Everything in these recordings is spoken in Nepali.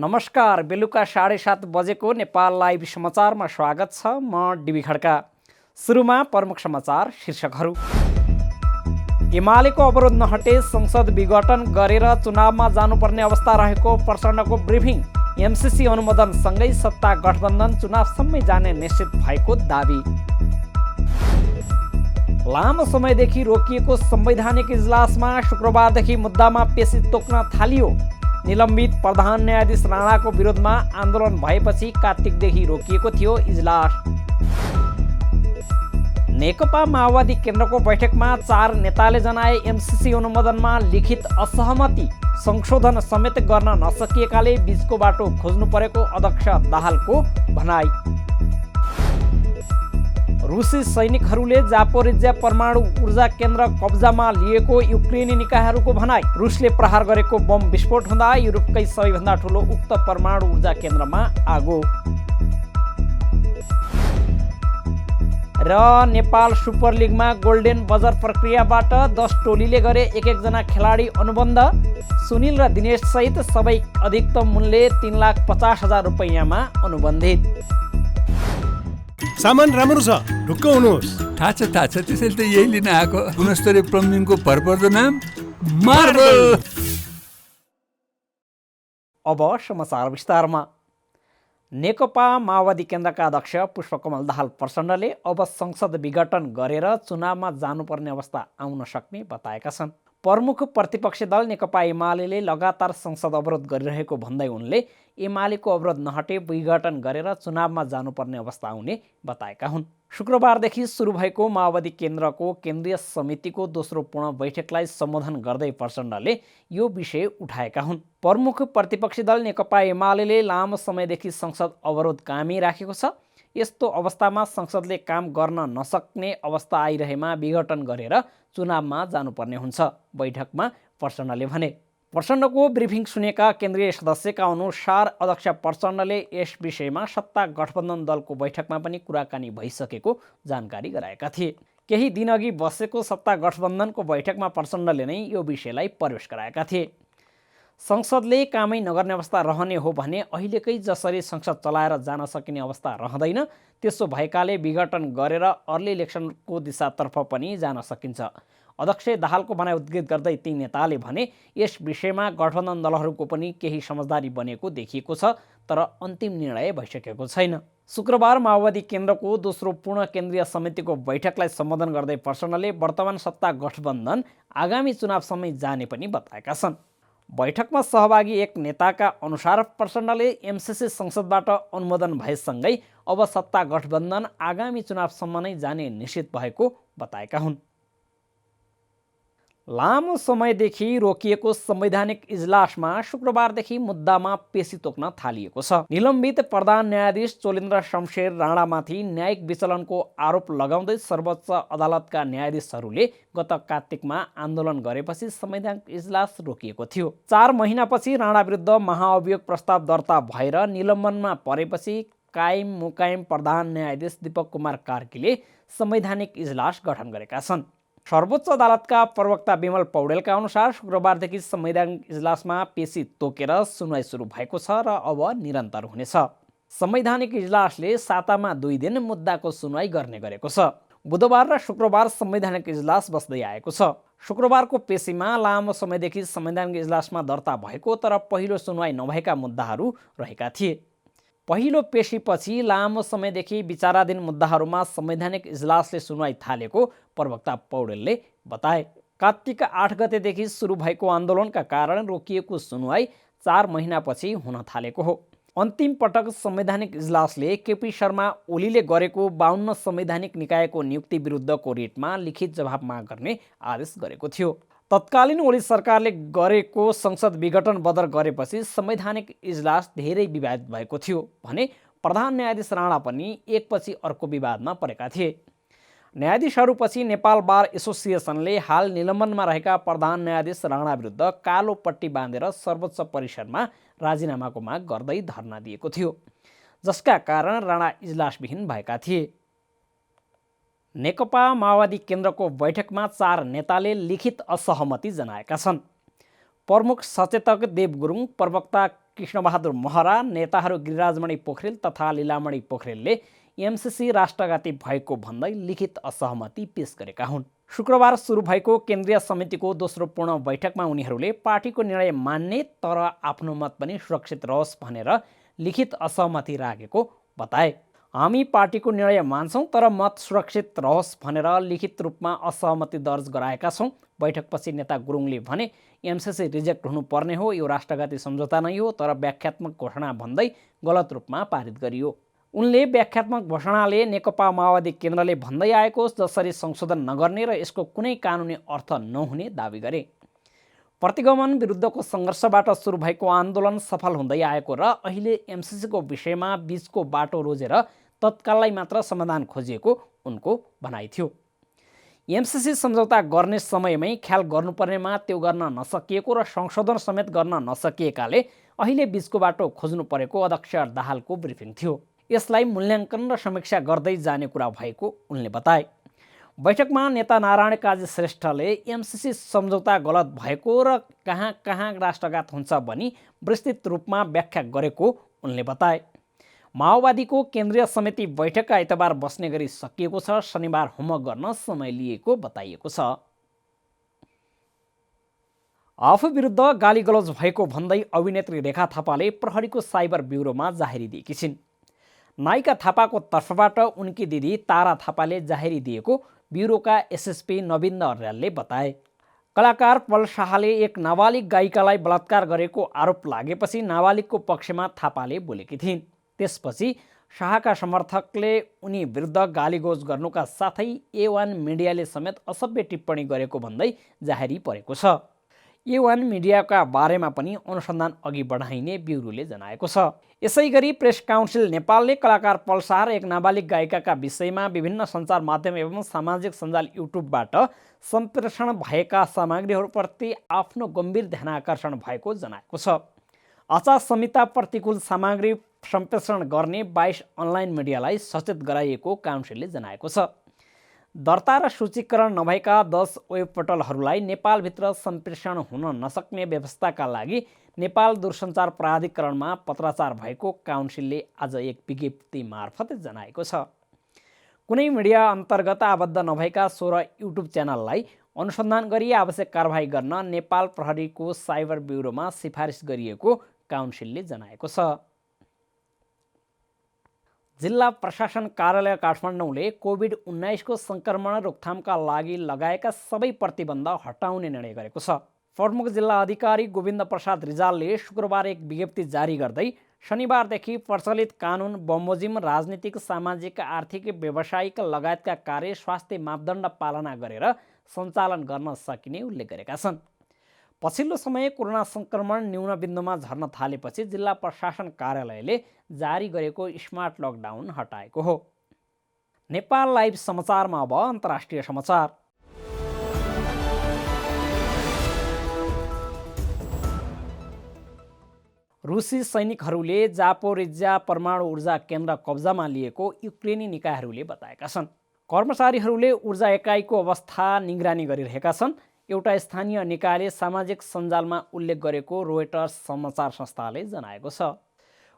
नमस्कार, बेलुका 7:30 बजेको नेपाल लाइभ समाचारमा स्वागत छ। म डिबी खड्का। सुरुमा प्रमुख समाचार शीर्षकहरू। एमालेको अवरोध नहटे संसद विघटन गरेर चुनावमा जानुपर्ने अवस्था रहेको प्रचण्डको ब्रिफिङ। एमसीसी अनुमोदनसँगै सत्ता गठबन्धन चुनावसम्मै जाने निश्चित भएको दाबी। लामो समयदेखि रोकिएको संवैधानिक इजलासमा शुक्रबारदेखि मुद्दामा पेशी तोक्न थालियो। निलम्बित प्रधान न्यायाधीश राणाको विरोधमा आन्दोलन भएपछि कार्तिकदेखि रोकिएको थियो इजलास। नेकपा माओवादी केन्द्रको बैठकमा 4 नेताले जनाए एमसीसी अनुमोदनमा लिखित असहमति। संशोधन समेत गर्न नसकिएकाले बीचको बाटो खोज्नु परेको अध्यक्ष दाहालको भनाई। रुसी सैनिकहरूले जापोरिज्या परमाणु ऊर्जा केन्द्र कब्जामा लिएको युक्रेनी निकायहरूको भनाई। रुसले प्रहार गरेको बम विस्फोट हुँदा युरोपकै सबैभन्दा ठुलो उक्त परमाणु ऊर्जा केन्द्रमा आगो। र नेपाल सुपर लिगमा गोल्डेन बजर प्रक्रियाबाट 10 टोलीले गरे एक जना खेलाडी अनुबन्ध। सुनिल र दिनेश सहित सबै अधिकतम मूल्य 3,50,000 रुपैयाँमा अनुबन्धित। सामान राम्रो छ, ढुक्क हुनुहोस्। थाहा छ त्यसैले त यही लिन आएको। गुणस्तरीय प्लम्बिङको भरपर्दो नाम मार्बल। अब समाचार विस्तारमा। नेकपा माओवादी केन्द्रका अध्यक्ष पुष्पकमल दाहाल प्रचण्डले अब संसद विघटन गरेर चुनावमा जानुपर्ने अवस्था आउन सक्ने बताएका छन्। प्रमुख प्रतिपक्षी दल नेकपा एमाले लगातार संसद अवरोध गरिरहेको भन्दै उनले एमालेको अवरोध नहटे विघटन गरेर चुनावमा जानुपर्ने अवस्था आउने बताएका हुन्। शुक्रबारदेखि सुरु भएको माओवादी केन्द्रको केन्द्रीय समितिको दोस्रो पूर्ण बैठकलाई सम्बोधन गर्दै प्रचण्डले यो विषय उठाएका हुन्। प्रमुख प्रतिपक्षी दल नेकपा एमाले लामो समयदेखि संसद अवरोध कायमै राखेको छ। यस्तो अवस्थामा संसदले काम गर्न नसक्ने अवस्था आइरहेमा विघटन गरेर चुनावमा जानुपर्ने हुन्छ, बैठकमा प्रचण्डले भने। प्रचण्डको ब्रिफिङ सुनेका केन्द्रीय सदस्यका अनुसार अध्यक्ष प्रचण्डले यस विषयमा सत्ता गठबन्धन दलको बैठकमा पनि कुराकानी भइसकेको जानकारी गराएका थिए। केही दिनअघि बसेको सत्ता गठबन्धनको बैठकमा प्रचण्डले नै यो विषयलाई प्रवेश गराएका थिए। संसदले कामै नगर्ने अवस्था रहने हो भने अहिलेकै जसरी संसद चलाएर जान सकिने अवस्था रहँदैन। त्यसो भएकाले विघटन गरेर अर्ली इलेक्सनको दिशातर्फ पनि जान सकिन्छ। अध्यक्ष दाहालको भनाइ उद्धृत गर्दै ती नेताले भने यस विषयमा गठबन्धन दलहरूको पनि केही समझदारी बनेको देखिएको छ, तर अन्तिम निर्णय भइसकेको छैन। शुक्रबार माओवादी केन्द्रको दोस्रो पूर्ण केन्द्रीय समितिको बैठकलाई सम्बोधन गर्दै प्रचण्डले वर्तमान सत्ता गठबन्धन आगामी चुनावसम्मै जाने पनि बताएका छन्। बैठकमा सहभागी एक नेताका अनुसार प्रचण्डले एमसीसी संसदबाट अनुमोदन भएसँगै अब सत्ता गठबन्धन आगामी चुनावसम्म नै जाने निश्चित भएको बताएका हुन्। लामो समयदेखि रोकिएको संवैधानिक इजलासमा शुक्रबारदेखि मुद्दामा पेशी तोक्न थालिएको छ। निलम्बित प्रधान न्यायाधीश चोलेन्द्र शमशेर राणामाथि न्यायिक विचलनको आरोप लगाउँदै सर्वोच्च अदालतका न्यायाधीशहरूले गत कार्तिकमा आन्दोलन गरेपछि संवैधानिक इजलास रोकिएको थियो। 4 महिनापछि राणा विरुद्ध महाअभियोग प्रस्ताव दर्ता भएर निलम्बनमा परेपछि कायम मुकायम प्रधान न्यायाधीश दीपक कुमार कार्कीले संवैधानिक इजलास गठन गरेका छन्। सर्वोच्च अदालतका प्रवक्ता विमल पौडेलका अनुसार शुक्रबारदेखि संवैधानिक इजलासमा पेशी तोकेर सुनवाई सुरु भएको छ र अब निरन्तर हुनेछ। संवैधानिक इजलासले सातामा 2 दिन मुद्दाको सुनवाई गर्ने गरेको छ। बुधबार र शुक्रबार संवैधानिक इजलास बस्दै आएको छ। शुक्रबारको पेशीमा लामो समयदेखि संवैधानिक इजलासमा दर्ता भएको तर पहिलो सुनवाई नभएका मुद्दाहरू रहेका थिए। पहिलो पेशीपछि लामो समयदेखि विचाराधीन मुद्दाहरूमा संवैधानिक इजलासले सुनवाई थालेको प्रवक्ता पौडेलले बताए। कार्तिक 8 गतेदेखि सुरु भएको आन्दोलनका कारण रोकिएको सुनवाई 4 महिनापछि हुन थालेको हो। अन्तिम पटक संवैधानिक इजलासले केपी शर्मा ओलीले गरेको 52 संवैधानिक निकायको नियुक्ति विरुद्धको रिटमा लिखित जवाब माग गर्ने आदेश गरेको थियो। तत्कालीन ओली सरकारले गरेको संसद विघटन बदर गरेपछि संवैधानिक इजलास धेरै विवादित भएको थियो भने प्रधान न्यायाधीश राणा पनि एकपछि अर्को विवादमा परेका थिए। न्यायाधीशहरूपछि नेपाल बार एसोसिएसनले हाल निलम्बनमा रहेका प्रधान न्यायाधीश राणा विरुद्ध कालो पट्टी बाँधेर सर्वोच्च परिषदमा राजीनामाको माग गर्दै धरना दिएको थियो, जसका कारण राणा इजलासविहीन भएका थिए। नेकपा माओवादी केन्द्रको बैठकमा 4 नेताले लिखित असहमति जनाएका छन्। प्रमुख सचेतक देव गुरुङ, प्रवक्ता कृष्णबहादुर महरा, नेताहरू गिरिराजमणि पोखरेल तथा लीलामणि पोखरेलले एमसिसी राष्ट्रघाती भएको भन्दै लिखित असहमति पेश गरेका हुन्। शुक्रबार सुरु भएको केन्द्रीय समितिको दोस्रो पूर्ण बैठकमा उनीहरूले पार्टीको निर्णय मान्ने तर आफ्नो मत पनि सुरक्षित रहोस् भनेर लिखित असहमति राखेको बताए। हामी पार्टीको निर्णय मान्छौँ तर मत सुरक्षित रहोस् भनेर लिखित रूपमा असहमति दर्ज गराएका छौँ। बैठकपछि नेता गुरुङले भने एमसिसी रिजेक्ट हुनुपर्ने हो, यो राष्ट्रघाती सम्झौता नै हो तर व्याख्यात्मक घोषणा भन्दै गलत रूपमा पारित गरियो। उनले व्याख्यात्मक घोषणाले नेकपा माओवादी केन्द्रले भन्दै आएको जसरी संशोधन नगर्ने र यसको कुनै कानुनी अर्थ नहुने दावी गरे। प्रतिगमन विरुद्धको सङ्घर्षबाट सुरु भएको आन्दोलन सफल हुँदै आएको र अहिले एमसिसीको विषयमा बीचको बाटो रोजेर तत्काललाई मात्र समाधान खोजिएको उनको भनाइ थियो। एमसिसी सम्झौता गर्ने समयमै ख्याल गर्नुपर्नेमा त्यो गर्न नसकिएको र संशोधन समेत गर्न नसकिएकाले अहिले बीचको बाटो खोज्नु परेको अध्यक्ष दाहालको ब्रिफिङ थियो। यसलाई मूल्याङ्कन र समीक्षा गर्दै जाने कुरा भएको उनले बताए। बैठकमा नेता नारायण काजी श्रेष्ठले एमसिसी सम्झौता गलत भएको र कहाँ कहाँ राष्ट्रघात हुन्छ भनी विस्तृत रूपमा व्याख्या गरेको उनले बताए। माओवादीको केन्द्रीय समिति बैठक आइतबार बस्ने गरी सकिएको छ। शनिबार होमवर्क गर्न समय लिएको बताइएको छ। आफू विरुद्ध गालीगलौज भएको भन्दै अभिनेत्री रेखा थापाले प्रहरीको साइबर ब्युरोमा जाहेरी दिएकी छिन्। नायिका थापाको तर्फबाट उनकी दिदी तारा थापाले जाहेरी दिएको ब्युरोका एसएसपी नविन्द अर्यालले बताए। कलाकार पल शाहले एक नाबालिग गायिकालाई बलात्कार गरेको आरोप लागेपछि नाबालिगको पक्षमा थापाले बोलेकी थिइन्। त्यसपछि शाहका समर्थकले उनी विरुद्ध गालीगोज गर्नुका साथै A1 मिडियाले समेत असभ्य टिप्पणी गरेको भन्दै जाहेरी परेको छ। A1 मिडियाका बारेमा पनि अनुसन्धान अघि बढाइने ब्युरोले जनाएको छ। यसैगरी प्रेस काउन्सिल नेपालले कलाकार पल शाह र एक नाबालिग गायिकाका विषयमा विभिन्न सञ्चार माध्यम एवं सामाजिक सञ्जाल युट्युबबाट सम्प्रेषण भएका सामग्रीहरूप्रति आफ्नो गम्भीर ध्यानाकर्षण भएको जनाएको छ। आचार संहिता प्रतिकूल सामग्री सम्प्रेषण गर्ने 22 अनलाइन मिडियालाई सचेत गराइएको काउन्सिलले जनाएको छ। दर्ता र सूचीकरण नभएका 10 वेब पोर्टलहरूलाई नेपालभित्र सम्प्रेषण हुन नसक्ने व्यवस्थाका लागि नेपाल दूरसञ्चार प्राधिकरणमा पत्राचार भएको काउन्सिलले आज एक विज्ञप्ति मार्फत जनाएको छ। कुनै मिडिया अन्तर्गत आबद्ध नभएका 16 युट्युब च्यानललाई अनुसन्धान गरी आवश्यक कारबाही गर्न नेपाल प्रहरीको साइबर ब्युरोमा सिफारिस गरिएको काउन्सिलले जनाएको छ। जिल्ला प्रशासन कार्यालय काठमाडौँले कोभिड-19 को सङ्क्रमण रोकथामका लागि लगाएका सबै प्रतिबन्ध हटाउने निर्णय गरेको छ। प्रमुख जिल्ला अधिकारी गोविन्द प्रसाद रिजालले शुक्रबार एक विज्ञप्ति जारी गर्दै शनिबारदेखि प्रचलित कानुन बमोजिम राजनीतिक, सामाजिक, आर्थिक, व्यावसायिक लगायतका कार्य स्वास्थ्य मापदण्ड पालना गरेर सञ्चालन गर्न सकिने उल्लेख गरेका छन्। पछिल्लो समय कोरोना सङ्क्रमण न्यून बिन्दुमा झर्न थालेपछि जिल्ला प्रशासन कार्यालयले जारी गरेको स्मार्ट लकडाउन हटाएको हो। नेपाल लाइभ समाचारमा अब अन्तर्राष्ट्रिय समाचार। रुसी सैनिकहरूले जापोरिज्या परमाणु ऊर्जा केन्द्र कब्जामा लिएको युक्रेनी निकायहरूले बताएका छन्। कर्मचारीहरूले ऊर्जा एकाइको अवस्था निगरानी गरिरहेका छन्। एउटा स्थानीय निकायले सामाजिक सञ्जालमा उल्लेख गरेको रोयटर्स समाचार संस्थाले जनाएको छ।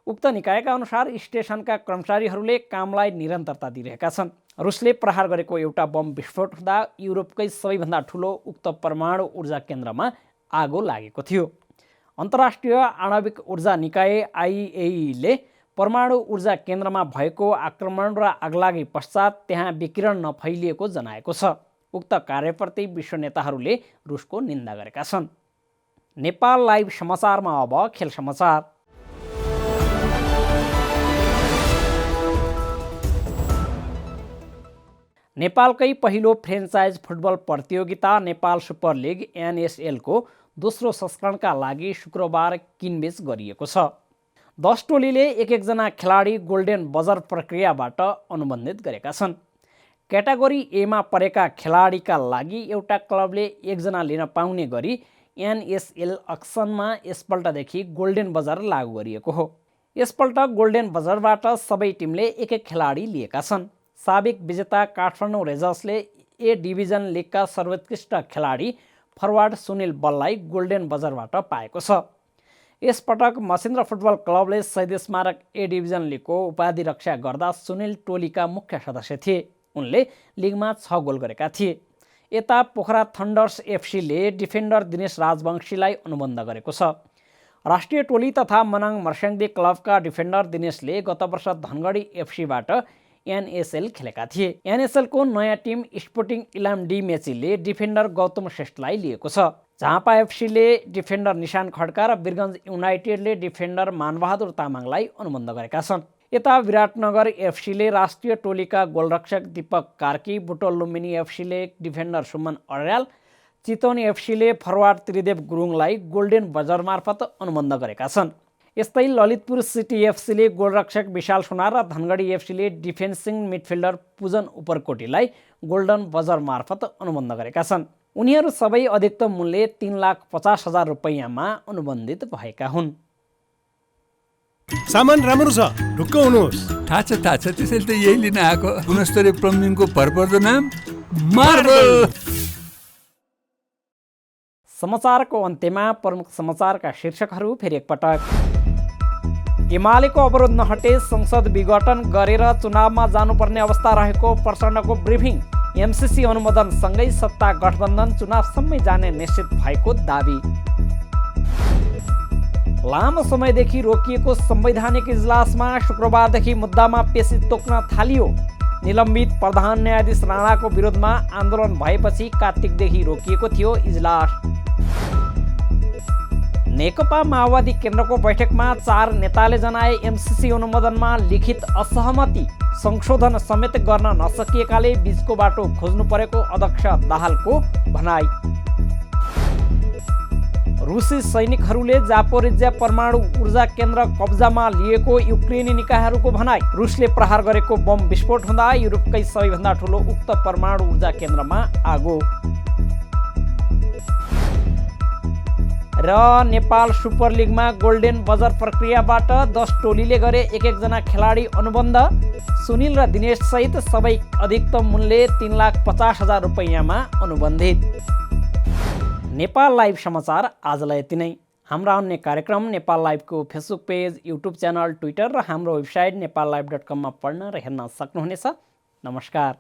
उक्त निकायका अनुसार स्टेसनका कर्मचारीहरूले कामलाई निरन्तरता दिइरहेका छन्। रुसले प्रहार गरेको एउटा बम विस्फोट हुँदा युरोपकै सबैभन्दा ठुलो उक्त परमाणु ऊर्जा केन्द्रमा आगो लागेको थियो। अन्तर्राष्ट्रिय आणविक ऊर्जा निकाय IAEA परमाणु ऊर्जा केन्द्रमा भएको आक्रमण र आगलागी पश्चात त्यहाँ विकिरण नफैलिएको जनाएको छ। उक्त कार्यप्रति विश्व नेताहरूले रुसको निन्दा गरेका छन्। नेपाल लाइभ समाचारमा अब खेल समाचार। नेपालकै पहिलो फ्रेन्चाइज फुटबल प्रतियोगिता नेपाल सुपर लिग NSL को दोस्रो संस्करणका लागि शुक्रबार किनबेच गरिएको छ। 10 टोलीले एक जना खेलाडी गोल्डेन बजर प्रक्रियाबाट अनुबन्धित गरेका छन्। क्याटेगोरी A मा परेका खेलाडीका लागि एउटा क्लबले 1 जना लिन पाउने गरी NSL अक्सनमा यसपल्टदेखि गोल्डेन बजार लागू गरिएको हो। यसपल्ट गोल्डेन बजारबाट सबै टिमले एक खेलाडी लिएका छन्। साबिक विजेता काठमाडौँ रेजर्सले A डिभिजन लिगका सर्वोत्कृष्ट खेलाडी फरवार्ड सुनिल बललाई गोल्डेन बजारबाट पाएको छ। यसपटक मसिन्द्र फुटबल क्लबले शहीद स्मारक ए डिभिजन लिगको उपाधि रक्षा गर्दा सुनिल टोलीका मुख्य सदस्य थिए। उनले लिगमा 6 गोल गरेका थिए। यता पोखरा थन्डर्स एफसीले डिफेन्डर दिनेश राजवंशीलाई अनुबन्ध गरेको छ। राष्ट्रिय टोली तथा मनाङ मर्स्याङ्दी क्लबका डिफेन्डर दिनेशले गत वर्ष धनगढी एफसीबाट एनएसएल खेलेका थिए। एनएसएलको नयाँ टिम स्पोर्टिङ इलाम डी मेचीले डिफेन्डर गौतम श्रेष्ठलाई लिएको छ। झापा एफसीले डिफेन्डर निशान खड्का र वीरगञ्ज युनाइटेडले डिफेन्डर मानबहादुर तामाङलाई अनुबन्ध गरेका छन्। यता विराटनगर एफसीले राष्ट्रिय टोलीका गोलरक्षक दीपक कार्की, बुटोल लुम्बिनी एफसीले डिफेन्डर सुमन अर्याल, चितवन एफसीले फरवार्ड त्रिदेव गुरुङलाई गोल्डेन बजर मार्फत अनुबन्ध गरेका छन्। यस्तै ललितपुर सिटी एफसीले गोलरक्षक विशाल सुनार र धनगढी एफसीले डिफेन्सिङ मिडफिल्डर पूजन उपरकोटीलाई गोल्डन बजर मार्फत अनुबन्ध गरेका छन्। उनीहरू सबै अधिकतम मूल्य 3,50,000 रुपैयाँमा अनुबन्धित भएका हुन्। सामान राम्रो छ, ढुक्क हुनुहोस्। थाहा छ त्यसैले त यही लिन आएको। गुणस्तरीय प्लम्बिङको भरपर्दो नाम मार्बल। समाचारको अन्त्यमा प्रमुख समाचारका शीर्षकहरू फेरि एकपटक। एमालेको अवरोध नहटे संसद विघटन गरेर चुनावमा जानुपर्ने अवस्था रहेको प्रचण्डको ब्रिफिङ। एमसीसी अनुमोदनसँगै सत्ता गठबन्धन चुनावसम्मै जाने निश्चित भएको दाबी। लामो समयदेखि रोकिएको संवैधानिक इजलासमा शुक्रबारदेखि मुद्दामा पेशी तोक्न थालियो। निलम्बित प्रधान न्यायाधीश राणाको विरोधमा आन्दोलन भएपछि कार्तिकदेखि रोकिएको थियो इजलास। नेकपा माओवादी केन्द्रको बैठकमा 4 नेताले जनाए एमसीसी अनुमोदनमा लिखित असहमति। संशोधन समेत गर्न नसकिएकाले बीचको बाटो खोज्नु परेको अध्यक्ष दाहालको भनाई। रुसी सैनिकहरूले जापोरिज्या परमाणु ऊर्जा केन्द्र कब्जामा लिएको युक्रेनी निकायहरूको भनाई। रुसले प्रहार गरेको बम विस्फोट हुँदा युरोपकै सबैभन्दा ठुलो उक्त परमाणु ऊर्जा केन्द्रमा आगो। र नेपाल सुपर लिगमा गोल्डेन बजर प्रक्रियाबाट 10 टोलीले गरे 1-1 जना खेलाडी अनुबन्ध। सुनिल र दिनेश सहित सबै अधिकतम मूल्य 3,50,000 रुपैयाँमा अनुबन्धित। नेपाल लाइभ समाचार आजलाई यति नै। हाम्रा अन्य कार्यक्रम नेपाल लाइभको Facebook page, YouTube channel, Twitter र हाम्रो वेबसाइट नेपाललाइभ.com मा पढ्न र हेर्न सक्नुहुनेछ। नमस्कार।